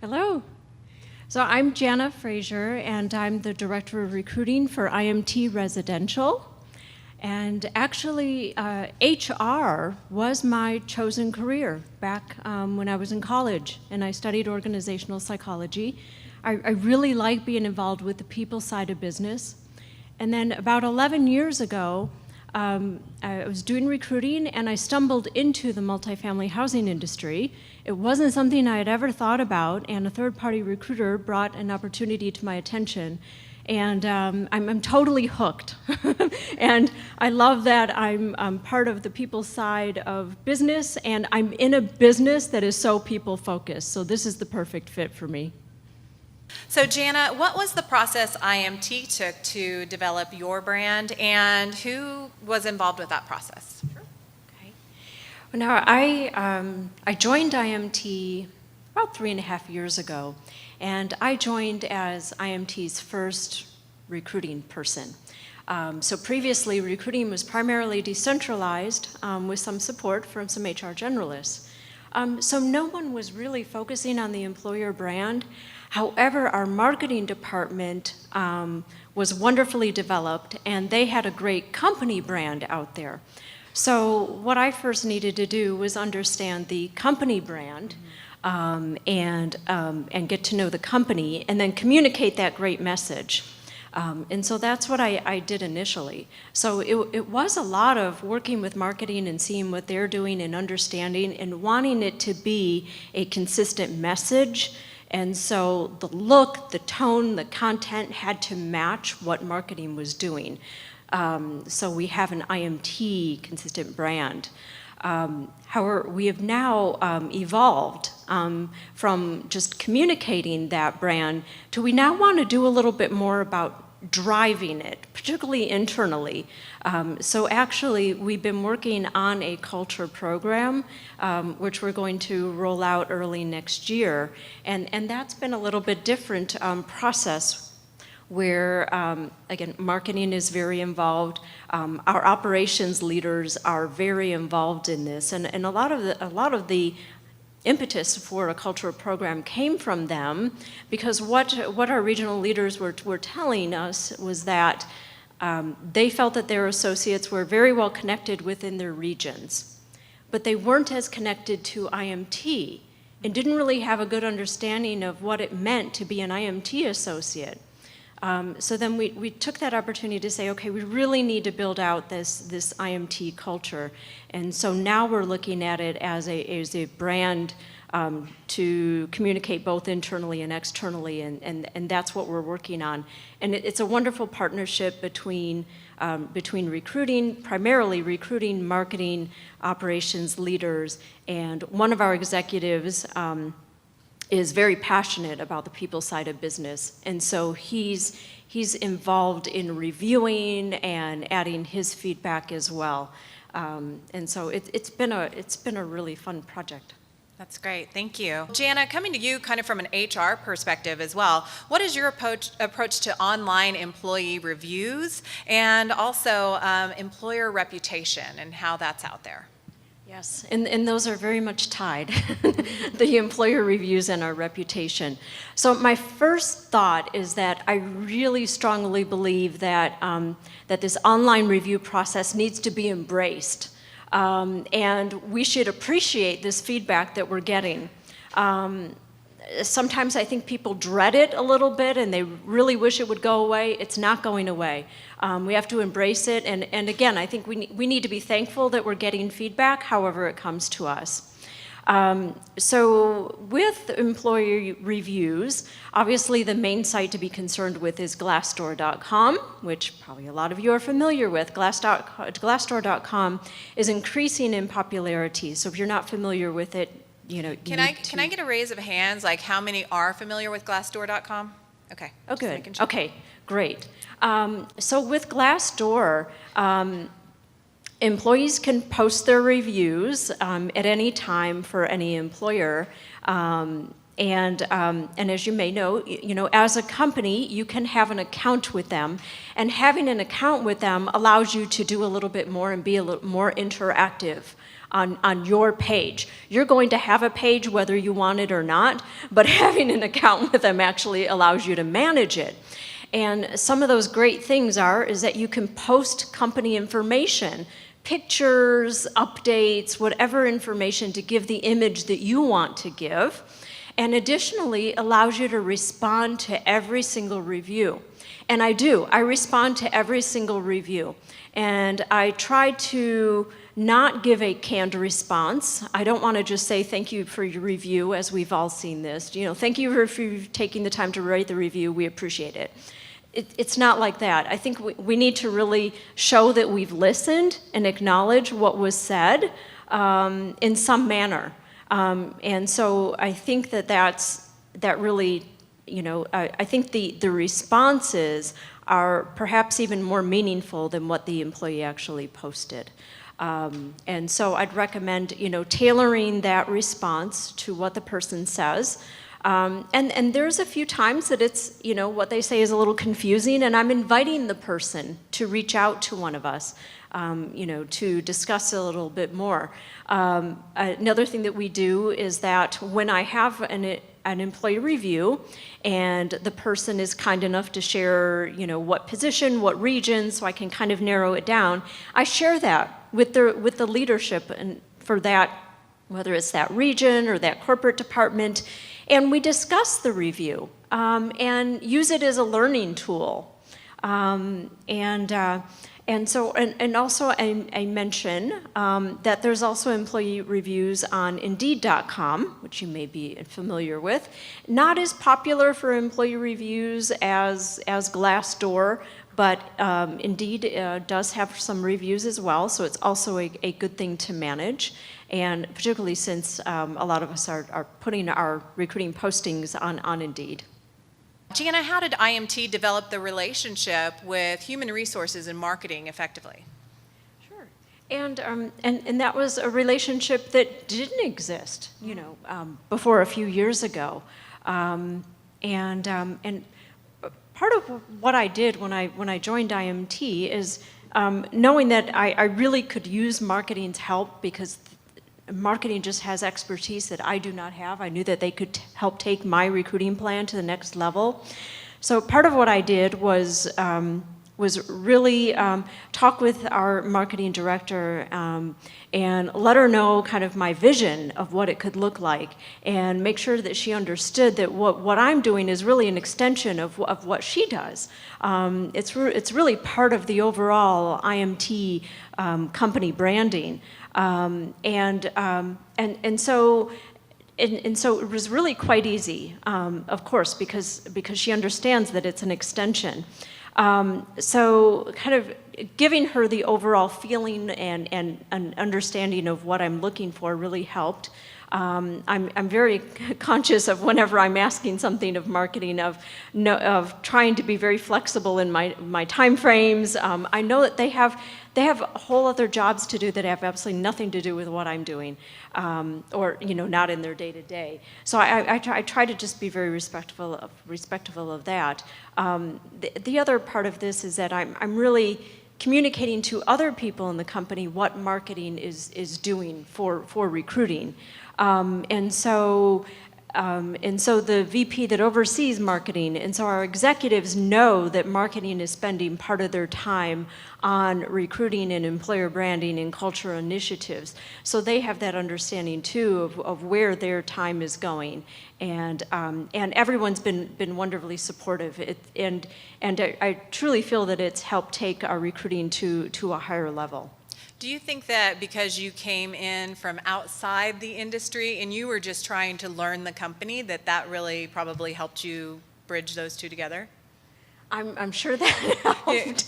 Hello. So I'm Jana Frazier, and I'm the Director of Recruiting for IMT Residential. And actually, HR was my chosen career back when I was in college, and I studied organizational psychology. I really like being involved with the people side of business. And then about 11 years ago, I was doing recruiting, and I stumbled into the multifamily housing industry. It wasn't something I had ever thought about, and a third-party recruiter brought an opportunity to my attention. And I'm totally hooked. And I love that I'm part of the people side of business, and I'm in a business that is so people-focused. So this is the perfect fit for me. So Jana, what was the process IMT took to develop your brand, and who was involved with that process? Sure. Okay. Well, now, I joined IMT about 3.5 years ago, and I joined as IMT's first recruiting person. So previously, recruiting was primarily decentralized with some support from some HR generalists. So no one was really focusing on the employer brand. However, our marketing department was wonderfully developed, and they had a great company brand out there. So what I first needed to do was understand the company brand and get to know the company, and then communicate that great message. And so that's what I did initially. So it was a lot of working with marketing and seeing what they're doing and understanding and wanting it to be a consistent message. And so the look, the tone, the content had to match what marketing was doing. So we have an IMT consistent brand. However, we have now evolved from just communicating that brand to we now want to do a little bit more about driving it, particularly internally. So actually, we've been working on a culture program, which we're going to roll out early next year. And that's been a little bit different process where, again, marketing is very involved. Our operations leaders are very involved in this. And a lot of the impetus for a cultural program came from them, because what our regional leaders were telling us was that they felt that their associates were very well connected within their regions, but they weren't as connected to IMT and didn't really have a good understanding of what it meant to be an IMT associate. So then we took that opportunity to say, okay, we really need to build out this IMT culture. And so now we're looking at it as a brand to communicate both internally and externally, and that's what we're working on. And it's a wonderful partnership between recruiting, primarily recruiting, marketing, operations leaders, and one of our executives is very passionate about the people side of business, and so he's involved in reviewing and adding his feedback as well, and so it's been a really fun project. That's great, thank you. Jana, coming to you kind of from an HR perspective as well, what is your approach to online employee reviews and also employer reputation and how that's out there? Yes, and those are very much tied, the employer reviews and our reputation. So my first thought is that I really strongly believe that, that this online review process needs to be embraced. And we should appreciate this feedback that we're getting. Sometimes I think people dread it a little bit and they really wish it would go away. It's not going away. We have to embrace it, and again, I think we need to be thankful that we're getting feedback however it comes to us. So with employee reviews, obviously the main site to be concerned with is Glassdoor.com, which probably a lot of you are familiar with. Glassdoor.com is increasing in popularity, so if you're not familiar with it, you know, Can I get a raise of hands, like how many are familiar with Glassdoor.com? Okay. Oh, good. Sure. Okay, great. So with Glassdoor, employees can post their reviews at any time for any employer. And as you may know, as a company, you can have an account with them, and having an account with them allows you to do a little bit more and be a little more interactive on your page. You're going to have a page whether you want it or not, but having an account with them actually allows you to manage it. And some of those great things is that you can post company information, pictures, updates, whatever information to give the image that you want to give. And additionally, allows you to respond to every single review. And I do. I respond to every single review. And I try to not give a canned response. I don't want to just say thank you for your review, as we've all seen this. Thank you for taking the time to write the review. We appreciate it. It's not like that. I think we need to really show that we've listened and acknowledge what was said in some manner. And so I think that really, I think the responses are perhaps even more meaningful than what the employee actually posted. And so I'd recommend, tailoring that response to what the person says. And there's a few times that it's, what they say is a little confusing, and I'm inviting the person to reach out to one of us, to discuss a little bit more. Another thing that we do is that when I have an employee review and the person is kind enough to share, what position, what region, so I can kind of narrow it down, I share that with the leadership and for that, whether it's that region or that corporate department, and we discuss the review and use it as a learning tool. And also I mention that there's also employee reviews on Indeed.com, which you may be familiar with. Not as popular for employee reviews as Glassdoor, but Indeed does have some reviews as well, so it's also a good thing to manage. And particularly since a lot of us are putting our recruiting postings on Indeed. Jana, how did IMT develop the relationship with human resources and marketing effectively? Sure. And that was a relationship that didn't exist, before a few years ago. And part of what I did when I joined IMT is knowing that I really could use marketing's help because marketing just has expertise that I do not have. I knew that they could help take my recruiting plan to the next level. So part of what I did was really talk with our marketing director and let her know kind of my vision of what it could look like and make sure that she understood that what I'm doing is really an extension of what she does. It's really part of the overall IMT company branding. And so it was really quite easy, of course, because she understands that it's an extension. So kind of giving her the overall feeling and an understanding of what I'm looking for really helped. I'm very conscious of whenever I'm asking something of marketing of trying to be very flexible in my time frames. I know that they have whole other jobs to do that have absolutely nothing to do with what I'm doing, or not in their day to day. So I try to just be very respectful of that. The other part of this is that I'm really communicating to other people in the company what marketing is doing for recruiting. And so the VP that oversees marketing, and so our executives know that marketing is spending part of their time on recruiting and employer branding and cultural initiatives. So they have that understanding too of where their time is going. And everyone's been wonderfully supportive. And I truly feel that it's helped take our recruiting to a higher level. Do you think that because you came in from outside the industry and you were just trying to learn the company, that really probably helped you bridge those two together? I'm sure that helped.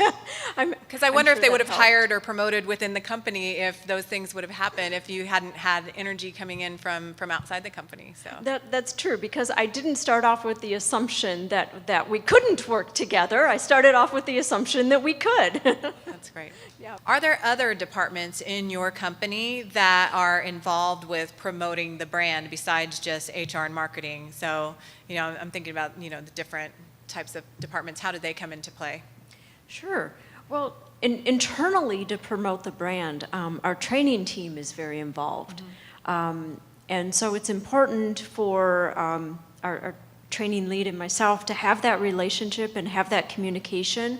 Because I wonder if they would have hired or promoted within the company if those things would have happened if you hadn't had energy coming in from outside the company. So that's true, because I didn't start off with the assumption that we couldn't work together. I started off with the assumption that we could. That's great. Yeah. Are there other departments in your company that are involved with promoting the brand besides just HR and marketing? So, I'm thinking about, the different types of departments. How do they come into play? Sure. Well, internally to promote the brand, our training team is very involved. And so it's important for our training lead and myself to have that relationship and have that communication.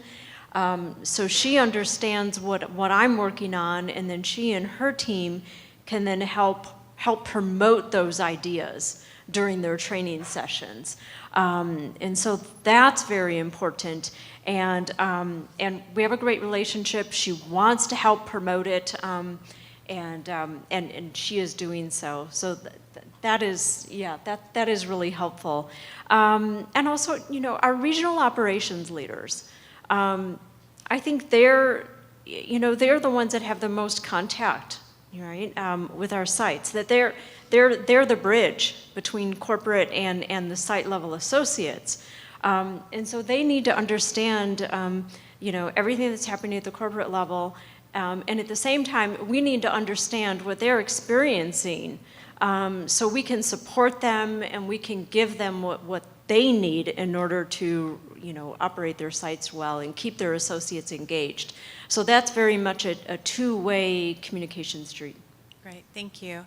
So she understands what I'm working on, and then she and her team can then help promote those ideas during their training sessions. And so that's very important. And we have a great relationship. She wants to help promote it, and she is doing so. So that is, yeah, that is really helpful. And also, our regional operations leaders. I think they're the ones that have the most contact, right, with our sites. That they're the bridge between corporate and the site level associates. And so they need to understand, everything that's happening at the corporate level. And at the same time, we need to understand what they're experiencing, so we can support them and we can give them what they need in order to, operate their sites well and keep their associates engaged. So that's very much a two-way communication street. Great, thank you.